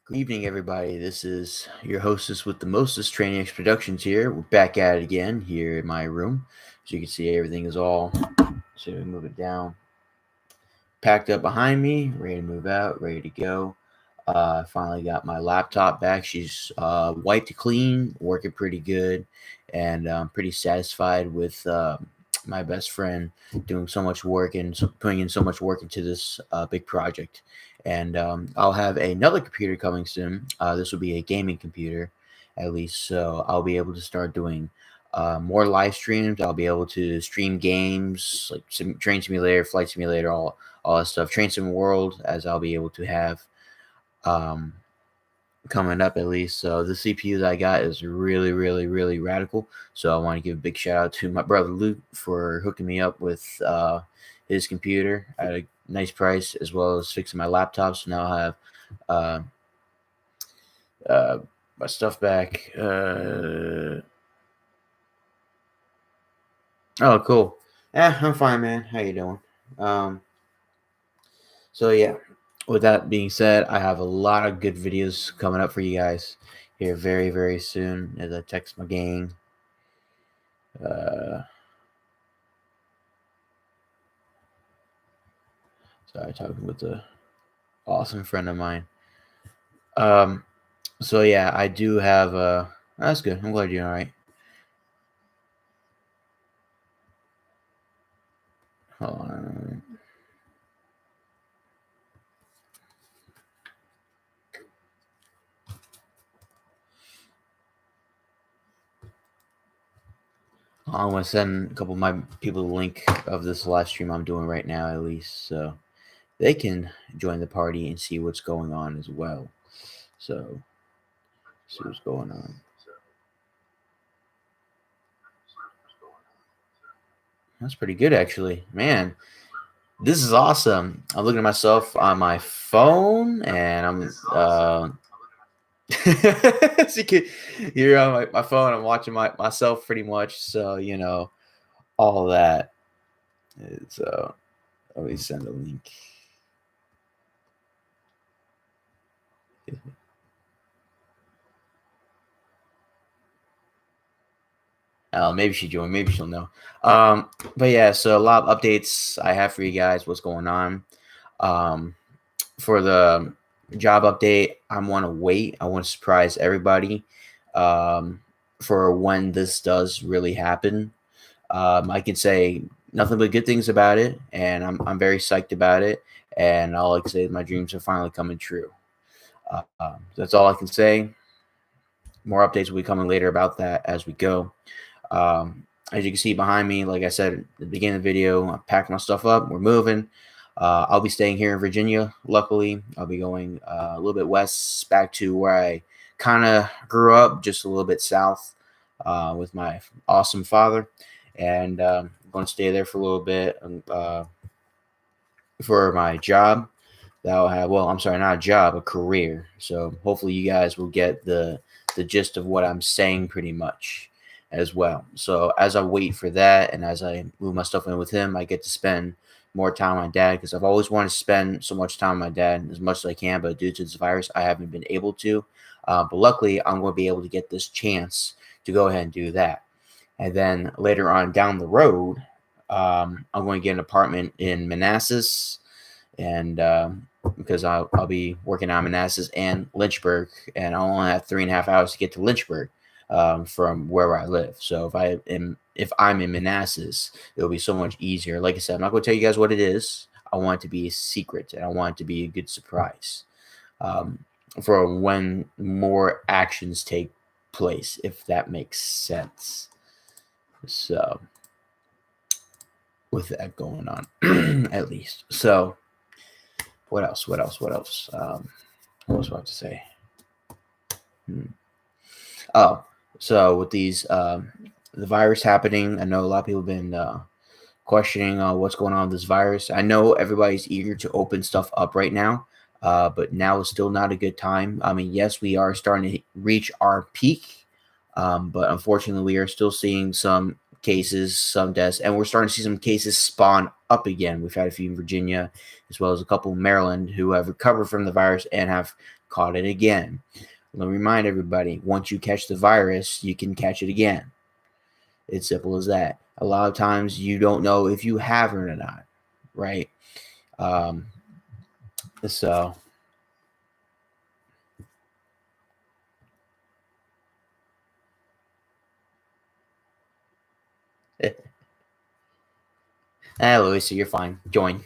Good evening, everybody. This is your hostess with the mostest, Training X Productions here. We're back at it again here in my room. As you can see, everything is all, so we move it down, packed up behind me, ready to move out, ready to go. I finally got my laptop back. She's wiped clean, working pretty good, and I'm pretty satisfied with my best friend doing so much work and putting in so much work into this big project. And I'll have another computer coming soon. This will be a gaming computer, at least, so I'll be able to start doing more live streams. I'll be able to stream games like Train Simulator, Flight Simulator, all that stuff. Train Sim World, as I'll be able to have um, coming up at least. So the CPU that I got is really, really, really radical. So I want to give a big shout out to my brother Luke for hooking me up with his computer at a nice price, as well as fixing my laptop. So now I have uh, my stuff back. Oh, cool. Yeah, I'm fine, man. How you doing? Um, so yeah, with that being said, I have a lot of good videos coming up for you guys here very, very soon as I text my gang. Sorry, talking with a awesome friend of mine. Um, so yeah, I do have that's good. I'm glad you're all right. Hold on. I'm gonna send a couple of my people the link of this live stream I'm doing right now, at least, so they can join the party and see what's going on as well. So, see what's going on. That's pretty good, actually, man. This is awesome. I'm looking at myself on my phone, and I'm so you're on my phone. I'm watching myself pretty much. So all that. So let me send a link. Maybe she joined. Maybe she'll know. But yeah, so a lot of updates I have for you guys. What's going on? For the job update, I want to wait. I want to surprise everybody for when this does really happen. I can say nothing but good things about it, and I'm very psyched about it. And all I can say is my dreams are finally coming true. That's all I can say. More updates will be coming later about that as we go. As you can see behind me, like I said at the beginning of the video, I packed my stuff up. We're moving. I'll be staying here in Virginia. Luckily, I'll be going a little bit west, back to where I kind of grew up, just a little bit south, with my awesome father, and I'm going to stay there for a little bit for my job. That'll have, well, I'm sorry, not a job, a career. So hopefully you guys will get the gist of what I'm saying pretty much as well. So as I wait for that, and as I move my stuff in with him, I get to spend more time with my dad, because I've always wanted to spend so much time with my dad as much as I can, but due to this virus, I haven't been able to. But luckily, I'm going to be able to get this chance to go ahead and do that. And then later on down the road, I'm going to get an apartment in Manassas, and because I'll be working on Manassas and Lynchburg, and I'll only have 3.5 hours to get to Lynchburg from where I live. So if I'm in Manassas, it'll be so much easier. Like I said, I'm not going to tell you guys what it is. I want it to be a secret, and I want it to be a good surprise for when more actions take place, if that makes sense. So with that going on, at least. So what else? What was I about to say? Oh, so with these the virus happening, I know a lot of people have been questioning what's going on with this virus. I know everybody's eager to open stuff up right now, but now is still not a good time. I mean, yes, we are starting to reach our peak, but unfortunately, we are still seeing some cases, some deaths, and we're starting to see some cases spawn up again. We've had a few in Virginia, as well as a couple in Maryland, who have recovered from the virus and have caught it again. Let me remind everybody, once you catch the virus, you can catch it again. It's simple as that. A lot of times you don't know if you have it or not, right? So Louis, so you're fine. Join.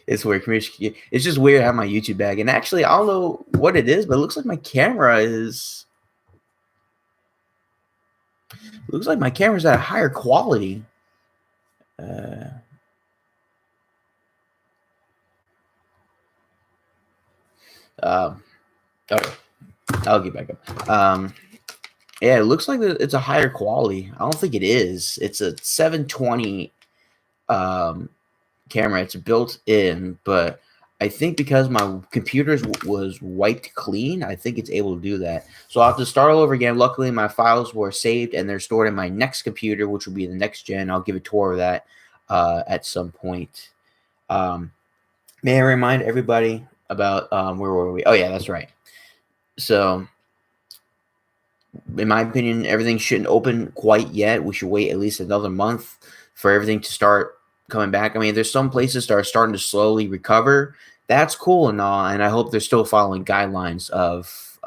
It's weird. It's just weird having my YouTube bag. And actually, I don't know what it is, but it looks like my camera is. It looks like my camera's at a higher quality. Okay. I'll get back up. Yeah, it looks like it's a higher quality. I don't think it is. It's a 720 camera. It's built in, but I think because my computer was wiped clean, I think it's able to do that. So I'll have to start all over again. Luckily, my files were saved and they're stored in my next computer, which will be the next gen. I'll give a tour of that at some point. May I remind everybody about where were we? Oh, yeah, that's right. So in my opinion, everything shouldn't open quite yet. We should wait at least another month for everything to start coming back. I mean, there's some places that are starting to slowly recover. That's cool and all, and I hope they're still following guidelines of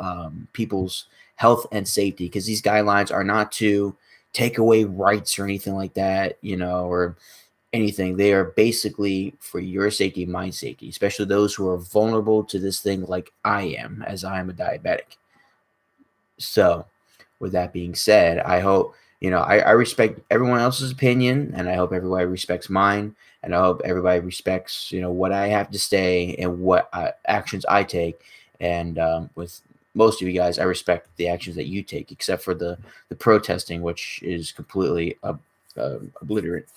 people's health and safety, because these guidelines are not to take away rights or anything like that, or anything. They are basically for your safety and my safety, especially those who are vulnerable to this thing like I am, as I am a diabetic. So with that being said, I hope, I respect everyone else's opinion, and I hope everybody respects mine, and I hope everybody respects, what I have to say and what actions I take. And with most of you guys, I respect the actions that you take, except for the protesting, which is completely obliterate.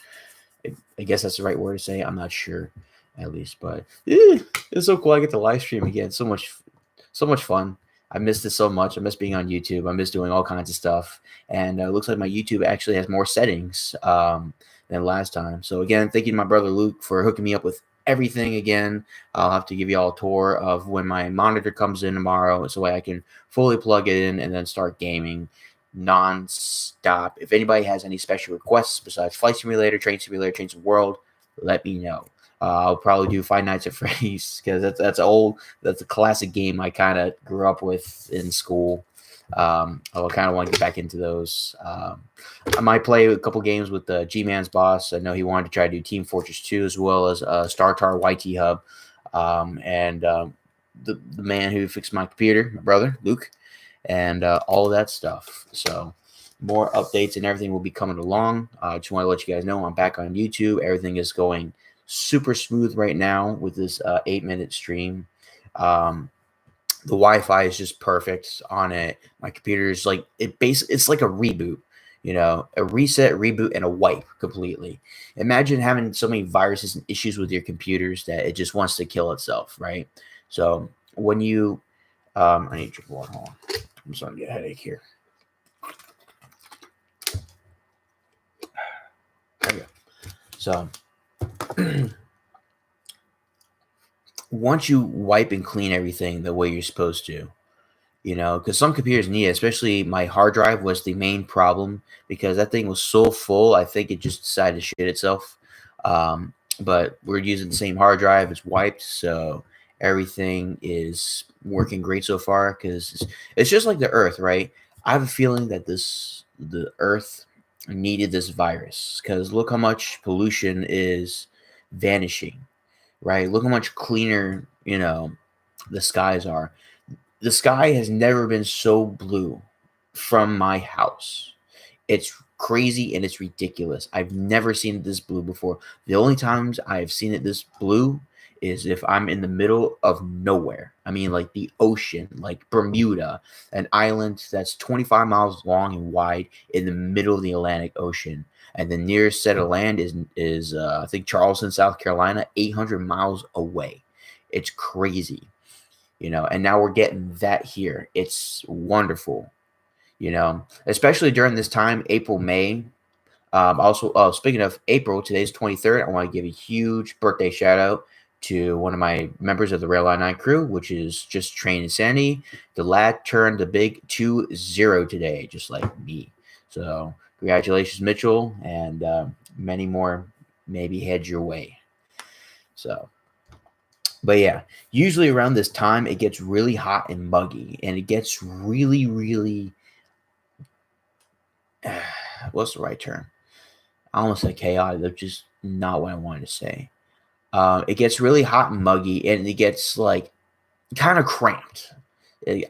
I guess that's the right word to say. I'm not sure, at least, but it's so cool. I get to live stream again. So much fun. I miss this so much. I miss being on YouTube. I miss doing all kinds of stuff. And it looks like my YouTube actually has more settings than last time. So again, thank you to my brother Luke for hooking me up with everything again. I'll have to give you all a tour of when my monitor comes in tomorrow, so I can fully plug it in and then start gaming non-stop. If anybody has any special requests besides Flight Simulator, Train Simulator, Trains of the World, let me know. I'll probably do Five Nights at Freddy's, because that's a classic game I kind of grew up with in school. I kind of want to get back into those. I might play a couple games with G-Man's boss. I know he wanted to try to do Team Fortress 2, as well as StarTar YT Hub, and the man who fixed my computer, my brother Luke, and all of that stuff. So more updates and everything will be coming along. I just want to let you guys know I'm back on YouTube. Everything is going super smooth right now with this 8-minute stream. The Wi-Fi is just perfect on it. My computer is like it's like a reboot, a reset, reboot, and a wipe completely. Imagine having so many viruses and issues with your computers that it just wants to kill itself, right? So when you I need to drink water. Hold on. I'm starting to get a headache here. There we go. So once you wipe and clean everything the way you're supposed to, because some computers need it, especially my hard drive was the main problem, because that thing was so full, I think it just decided to shit itself. But we're using the same hard drive. It's wiped, so everything is working great so far, because it's just like the Earth, right? I have a feeling that the Earth needed this virus, because look how much pollution is vanishing, right? Look how much cleaner, the skies are. The sky has never been so blue from my house. It's crazy and it's ridiculous. I've never seen it this blue before. The only times I've seen it this blue is if I'm in the middle of nowhere. I mean, like the ocean, like Bermuda, an island that's 25 miles long and wide in the middle of the Atlantic Ocean. And the nearest set of land is I think Charleston, South Carolina, 800 miles away. It's crazy, and now we're getting that here. It's wonderful. especially during this time, April, May. Also, oh, speaking of April, today's 23rd. I want to give a huge birthday shout out to one of my members of the Rail Line 9 crew, which is just Train Insanity. The lad turned the big 2-0 today, just like me. So congratulations, Mitchell, and many more maybe head your way. So, but yeah, usually around this time, it gets really hot and muggy, and it gets really, really, what's the right term? I almost said chaotic. That's just not what I wanted to say. It gets really hot and muggy, and it gets like kind of cramped.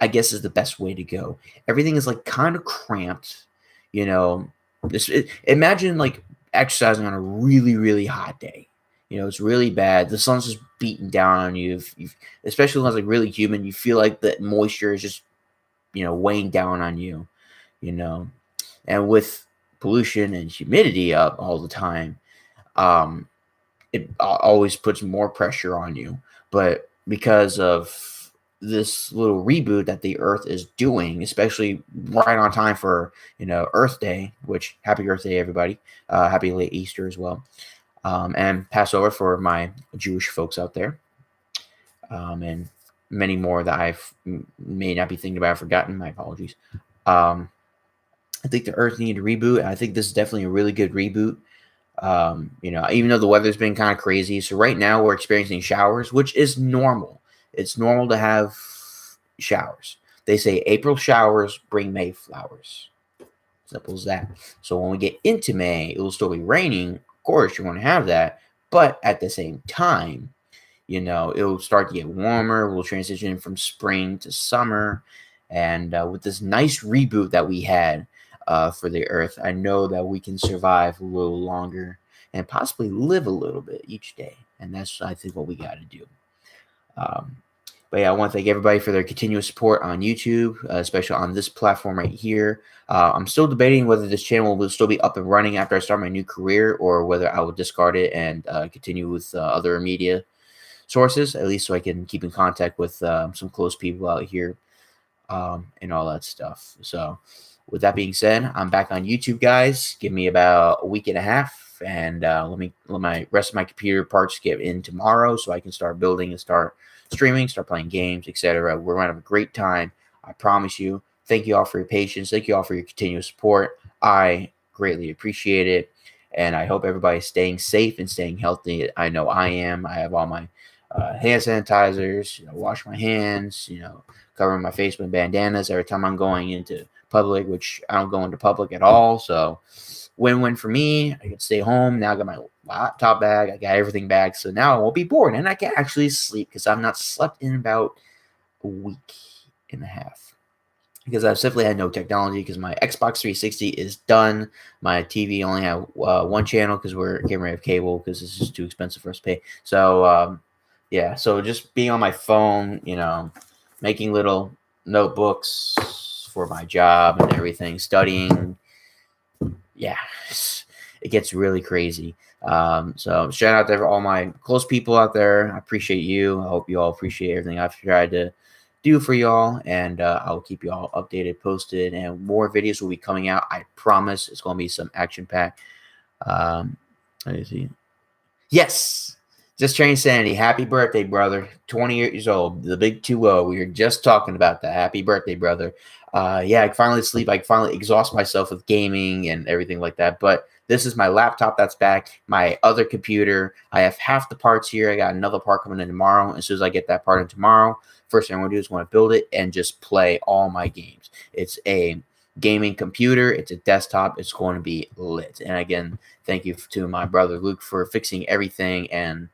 I guess is the best way to go. Everything is like kind of cramped. Imagine like exercising on a really, really hot day. It's really bad. The sun's just beating down on you. Especially when it's like really humid, you feel like the moisture is just weighing down on you. And with pollution and humidity up all the time, it always puts more pressure on you. But because of this little reboot that the Earth is doing, especially right on time for Earth Day, which happy Earth Day, everybody. Happy late Easter as well, and Passover for my Jewish folks out there, and many more that I may not be thinking about, forgotten. My apologies. I think the Earth needed a reboot. I think this is definitely a really good reboot. Even though the weather's been kind of crazy. So right now we're experiencing showers, which is normal. It's normal to have showers. They say April showers bring May flowers. Simple as that. So when we get into May, it will still be raining. Of course, you want to have that. But at the same time, it'll start to get warmer. We'll transition from spring to summer. And with this nice reboot that we had, for the Earth, I know that we can survive a little longer and possibly live a little bit each day. And that's, I think, what we got to do. But yeah, I want to thank everybody for their continuous support on YouTube, especially on this platform right here. I'm still debating whether this channel will still be up and running after I start my new career, or whether I will discard it and continue with other media sources, at least so I can keep in contact with some close people out here, and all that stuff. So with that being said, I'm back on YouTube, guys. Give me about a week and a half, and let my rest of my computer parts get in tomorrow, so I can start building and start streaming, start playing games, etc. We're going to have a great time. I promise you. Thank you all for your patience. Thank you all for your continuous support. I greatly appreciate it, and I hope everybody's staying safe and staying healthy. I know I am. I have all my hand sanitizers. Wash my hands. Covering my face with bandanas every time I'm going into public, which I don't go into public at all. So win-win for me. I can stay home. Now I got my laptop bag. I got everything back. So now I won't be bored, and I can actually sleep because I've not slept in about a week and a half. Because I've simply had no technology, because my Xbox 360 is done. My TV only have one channel because we're getting rid of cable because this is too expensive for us to pay. So, yeah. So just being on my phone, making little notebooks for my job and everything, studying. Yeah, it gets really crazy. So shout out to all my close people out there. I appreciate you. I hope you all appreciate everything I've tried to do for y'all, and I'll keep you all updated, posted, and more videos will be coming out. I promise. It's going to be some action pack. Let me see. Yes. Just Train Sanity. Happy birthday, brother. 20 years old. The big 2-0. We were just talking about that. Happy birthday, brother. Yeah, I can finally sleep. I can finally exhaust myself with gaming and everything like that. But this is my laptop that's back. My other computer. I have half the parts here. I got another part coming in tomorrow. As soon as I get that part in tomorrow, first thing I'm going to do is want to build it and just play all my games. It's a gaming computer. It's a desktop. It's going to be lit. And again, thank you to my brother Luke for fixing everything and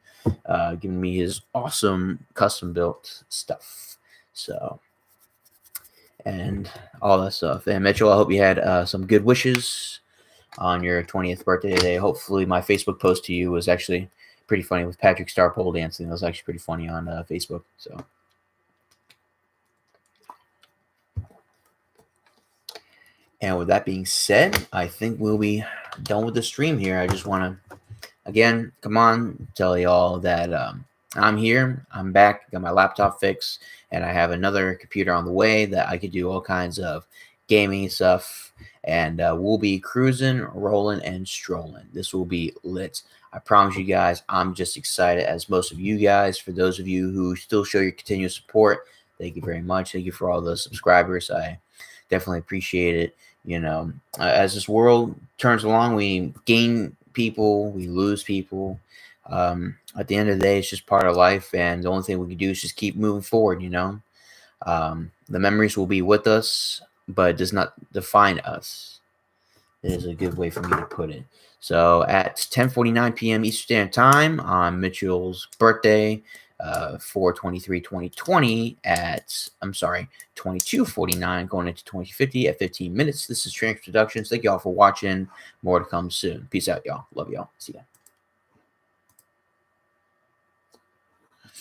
giving me his awesome custom built stuff. So, and all that stuff. And Mitchell, I hope you had some good wishes on your 20th birthday today. Hopefully my Facebook post to you was actually pretty funny with Patrick Star pole dancing. That was actually pretty funny on Facebook. So, and with that being said, I think we'll be done with the stream here. I just want to, again, come on, tell y'all that I'm here. I'm back. Got my laptop fixed, and I have another computer on the way that I could do all kinds of gaming stuff, and we'll be cruising, rolling, and strolling. This will be lit. I promise you guys, I'm just excited as most of you guys. For those of you who still show your continuous support, thank you very much. Thank you for all the subscribers. I definitely appreciate it. As this world turns along, we gain people, we lose people. At the end of the day, it's just part of life, and the only thing we can do is just keep moving forward. The memories will be with us, but it does not define us. It is a good way for me to put it. So at 10:49 p.m. Eastern Standard Time on Mitchell's birthday, 4/23/2020 at, 22:49 going into 2050 at 15 minutes. This is Trance Productions. Thank y'all for watching. More to come soon. Peace out, y'all. Love y'all. See ya.